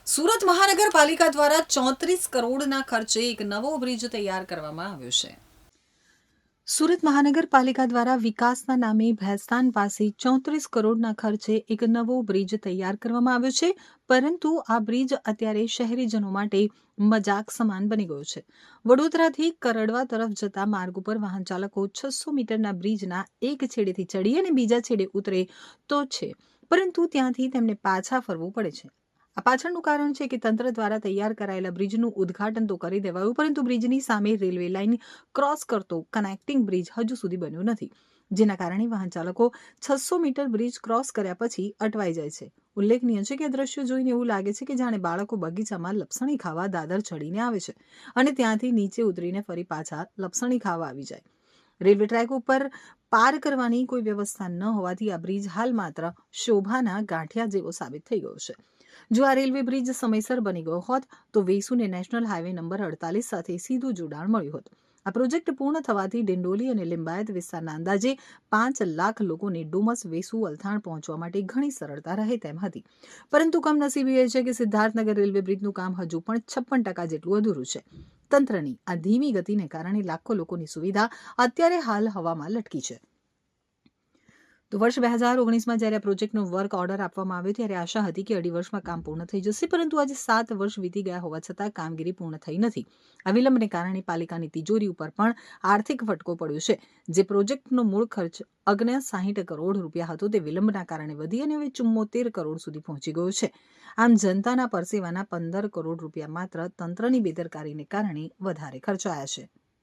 સુરત મહાનગરપાલિકા દ્વારા 34 કરોડના ખર્ચે એક નવો બ્રિજ તૈયાર કરવામાં આવ્યો છે. સુરત મહાનગરપાલિકા દ્વારા વિકાસના નામે ભેસ્તાન પાસે 34 કરોડના ખર્ચે એક નવો બ્રિજ તૈયાર કરવામાં આવ્યો છે, પરંતુ આ બ્રિજ અત્યારે શહેરીજનો માટે મજાક સમાન બની ગયો છે. વડોદરાથી કરડવા તરફ જતા માર્ગ ઉપર વાહન ચાલકો 600 મીટરના બ્રિજના એક છેડેથી ચડી અને બીજા છેડે ઉતરે તો છે, પરંતુ ત્યાંથી તેમને પાછા ફરવું પડે છે. આ પાછળનું કારણ છે કે તંત્ર દ્વારા તૈયાર કરાયેલા બ્રિજનું ઉદ્ઘાટન તો કરી દેવાયું, પરંતુ બ્રિજની સામે રેલવે લાઇન ક્રોસ કરતો કનેક્ટિંગ બ્રિજ હજુ સુધી બન્યો નથી, જેના કારણે વાહન ચાલકો 600 મીટર બ્રિજ ક્રોસ કર્યા પછી અટવાઈ જાય છે. ઉલ્લેખનીય છે કે આ દ્રશ્યો જોઈને એવું લાગે છે કે જાણે બાળકો બગીચામાં લપસણી ખાવા દાદર ચડીને આવે છે અને ત્યાંથી નીચે ઉતરીને ફરી પાછા લપસણી ખાવા આવી જાય. રેલવે ટ્રેક ઉપર પાર કરવાની કોઈ વ્યવસ્થા ન હોવાથી આ બ્રિજ હાલ માત્ર શોભાના ગાંઠિયા જેવો સાબિત થઈ ગયો છે. જો આ રેલવે બ્રિજ સમયસર બની ગયો હોત તો વેસુને નેશનલ હાઈવે નંબર 48 સાથે સીધું જોડાણ મળ્યું હોત. આ પ્રોજેક્ટ પૂર્ણ થવાથી ડિંડોલી અને લિંબાયત વિસ્તારના અંદાજે 5 લાખ લોકોને ડુમસ, વેસુ, અલથાણ પહોંચવા માટે ઘણી સરળતા રહે તેમ હતી. પરંતુ કમનસીબી એ છે કે સિદ્ધાર્થનગર રેલવે બ્રિજનું કામ હજુ પણ 56% જેટલું અધૂરું છે. તંત્રની આ ધીમી ગતિને કારણે લાખો લોકોની સુવિધા અત્યારે હાલ હવામાં લટકી છે. તો વર્ષ 2019માં જ્યારે આ પ્રોજેક્ટનો વર્ક ઓર્ડર આપવામાં આવ્યો ત્યારે આશા હતી કે 2.5 વર્ષમાં કામ પૂર્ણ થઈ જશે, પરંતુ આજે 7 વર્ષ વીતી ગયા હોવા છતાં કામગીરી પૂર્ણ થઈ નથી. આ વિલંબને કારણે પાલિકાની તિજોરી ઉપર પણ આર્થિક ફટકો પડ્યો છે. જે પ્રોજેક્ટનો મૂળ ખર્ચ 69 કરોડ રૂપિયા હતો તે વિલંબના કારણે વધી અને હવે 74 કરોડ સુધી પહોંચી ગયો છે. આમ જનતાના પરસેવાના 15 કરોડ રૂપિયા માત્ર તંત્રની બેદરકારીને કારણે વધારે ખર્ચાયા છે.